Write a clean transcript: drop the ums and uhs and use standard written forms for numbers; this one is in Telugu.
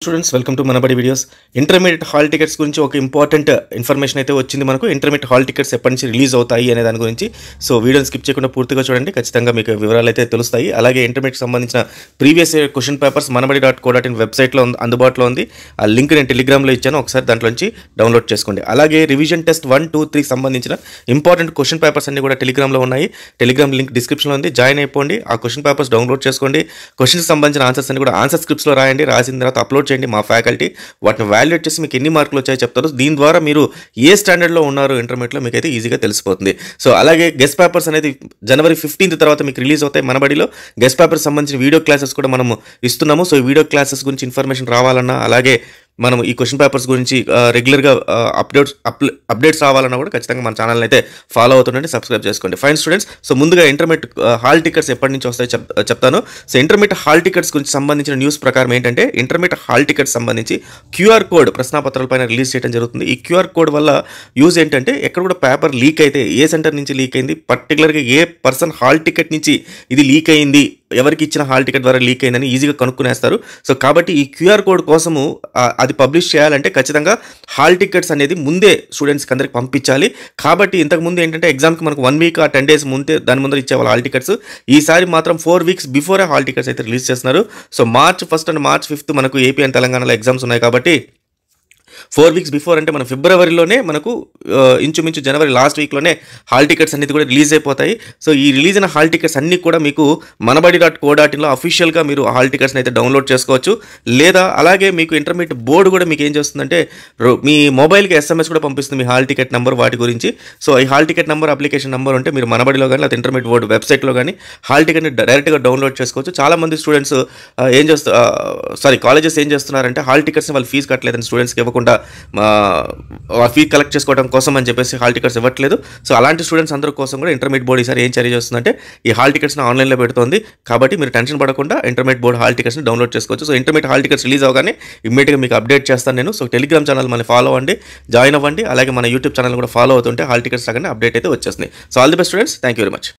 Students welcome to Manabadi videos. Intermediate hall tickets గురించి ఒక ఇంపార్టెంట్ ఇన్ఫర్మేషన్ అయితే వచ్చింది మనకు. ఇంటర్మీడియట్ హాల్ టికెట్స్ ఎప్పటి నుంచి రిలీజ్ అవుతాయి అనే దాని గురించి. సో వీడియోని స్కిప్ చేయకుండా పూర్తిగా చూడండి, ఖచ్చితంగా మీకు వివరాలు అయితే తెలుస్తాయి. అలాగే ఇంటర్మీడియట్ సంబంధించిన ప్రీవియస్ ఇయర్ క్వశ్చన్ పేపర్స్ మనబడి.co.in వెబ్సైట్లో అందుబాటులో ఉంది. ఆ లింక్ నేను టెలిగ్రామ్లో ఇచ్చాను, ఒకసారి దాంట్లోంచి డౌన్లోడ్ చేసుకోండి. అలాగే రివిజన్ టెస్ట్ 1, 2, 3 సంబంధించిన ఇంపార్టెంట్ క్వశ్చన్ పేపర్స్ అన్ని కూడా టెలిగ్రామ్లో ఉన్నాయి. టెలిగ్రామ్ లింక్ డిస్క్రిప్షన్లో ఉంది, జాయిన్ అయిపోండి. ఆ క్వశ్చన్ పేపర్స్ డౌన్లోడ్ చేసుకోండి. క్వశ్చన్కి సంబంధించిన ఆన్సర్స్ అన్ని కూడా ఆన్సర్ స్క్రిప్ట్స్లో రాయండి. రాసిన తర్వాత అప్లోడ్ చేయండి. మా ఫ్యాకల్టీ వాటిని వాల్యుయేట్ చేసి మీకు ఎన్ని మార్కులు వచ్చాయో చెప్తారు. దీని ద్వారా మీరు ఏ స్టాండర్డ్లో ఉన్నారో ఇంటర్మీడియట్లో మీకు అయితే ఈజీగా తెలిసిపోతుంది. సో అలాగే గెస్ట్ పేపర్స్ అనేది జనవరి 15 తర్వాత మీకు రిలీజ్ అవుతాయి. మనబడిలో గెస్ట్ పేపర్స్ సంబంధించిన వీడియో క్లాసెస్ కూడా మనము ఇస్తున్నాము. సో ఈ వీడియో క్లాసెస్ గురించి ఇన్ఫర్మేషన్ రావాలన్నా, అలాగే మనం ఈ క్వశ్చన్ పేపర్స్ గురించి రెగ్యులర్గా అప్డేట్స్ రావాలన్నా కూడా ఖచ్చితంగా మన ఛానల్ని అయితే ఫాలో అవుతుండండి, సబ్స్క్రైబ్ చేసుకోండి. ఫైన్ స్టూడెంట్స్, సో ముందుగా ఇంటర్మీడియట్ హాల్ టికెట్స్ ఎప్పటి నుంచి వస్తాయో చెప్తాను. సో ఇంటర్మీడియట్ హాల్ టికెట్స్ గురించి సంబంధించిన న్యూస్ ప్రకారం ఏంటంటే, ఇంటర్మీడియట్ హాల్ టికెట్స్ సంబంధించి QR కోడ్ ప్రశ్నాపత్రాలపైన రిలీజ్ చేయడం జరుగుతుంది. ఈ QR కోడ్ వల్ల యూజ్ ఏంటంటే, ఎక్కడ కూడా పేపర్ లీక్ అయితే ఏ సెంటర్ నుంచి లీక్ అయింది, పర్టికులర్గా ఏ పర్సన్ హాల్ టికెట్ నుంచి ఇది లీక్ అయింది, ఎవరికి ఇచ్చిన హాల్ టికెట్ ద్వారా లీక్ అయిందని ఈజీగా కనుక్కునేస్తారు. సో కాబట్టి ఈ QR కోడ్ కోసము అది పబ్లిష్ చేయాలంటే ఖచ్చితంగా హాల్ టికెట్స్ అనేది ముందే స్టూడెంట్స్కి అందరికి పంపించాలి. కాబట్టి ఇంతకుముందు ఏంటంటే ఎగ్జామ్కి మనకు 1 వీక్ 10 డేస్ ముందే దాని ముందర ఇచ్చేవాళ్ళు హాల్ టికెట్స్. ఈసారి మాత్రం 4 వీక్స్ బిఫోరే హాల్ టికెట్స్ అయితే రిలీజ్ చేస్తున్నారు. సో March 1 అండ్ March 5 మనకు ఏపీ అండ్ తెలంగాణలో ఎగ్జామ్స్ ఉన్నాయి. కాబట్టి 4 వీక్స్ బిఫోర్ అంటే మన ఫిబ్రవరిలోనే మనకు ఇంచుమించు జనవరి లాస్ట్ వీక్లోనే హాల్ టికెట్స్ అన్ని కూడా రిలీజ్ అయిపోతాయి. సో ఈ రిలీజ్ అయిన హాల్ టికెట్స్ అన్ని కూడా మీకు మనబడి.co.inలో అఫీషియల్గా మీరు హాల్ టికెట్స్ని అయితే డౌన్లోడ్ చేసుకోవచ్చు. లేదా అలాగే మీకు ఇంటర్మీడియట్ బోర్డు కూడా మీకు ఏం చేస్తుందంటే, మీ మొబైల్కి SMS కూడా పంపిస్తుంది మీ హాల్ టికెట్ నెంబర్ వాటి గురించి. సో ఈ hall ticket number, application number ఉంటే మీరు మనబడిలో కానీ లేదా ఇంటర్మీడియట్ బోర్డు వెబ్సైట్లో కానీ హాల్ టికెట్ని డైరెక్ట్గా డౌన్లోడ్ చేసుకోవచ్చు. చాలామంది స్టూడెంట్స్ కాలేజెస్ ఏం చేస్తున్నారంటే, హాల్ టికెట్స్ని వాళ్ళు ఫీజు కట్టలేదని స్టూడెంట్స్కి ఇవ్వకుండా ఫీ కలెక్ట్ చేసుకోవడం కోసం అని చెప్పేసి హాల్ టికెట్స్ ఇవ్వట్లేదు. సో అలాంటి స్టూడెంట్స్ అందరి కోసం కూడా ఇంటర్మీడియట్ బోర్డు ఈసారి ఏం చర్య చేస్తుందంటే, ఈ హాల్ టికెట్స్ని ఆన్లైన్లో పెడుతుంది. కాబట్టి మీరు టెన్షన్ పడకుండా ఇంటర్మీడియట్ బోర్డు హాల్ టికెట్స్ని డౌన్లోడ్ చేసుకోవచ్చు. So intermediate hall tickets release అవగానే ఇమ్మీడియట్గా మీకు అప్డేట్ చేస్తాను నేను. సో టెలిగ్రామ్ ఛానల్ మనల్ని ఫాలో అవ్వండి, జాయిన్ అవ్వండి. అలాగే మన యూట్యూబ్ ఛానల్ కూడా ఫాలో అవుతుంటే హాల్ టికెట్స్ లాగానే అప్డేట్ అయితే వచ్చేస్తుంది. So all the best students, thank you very much.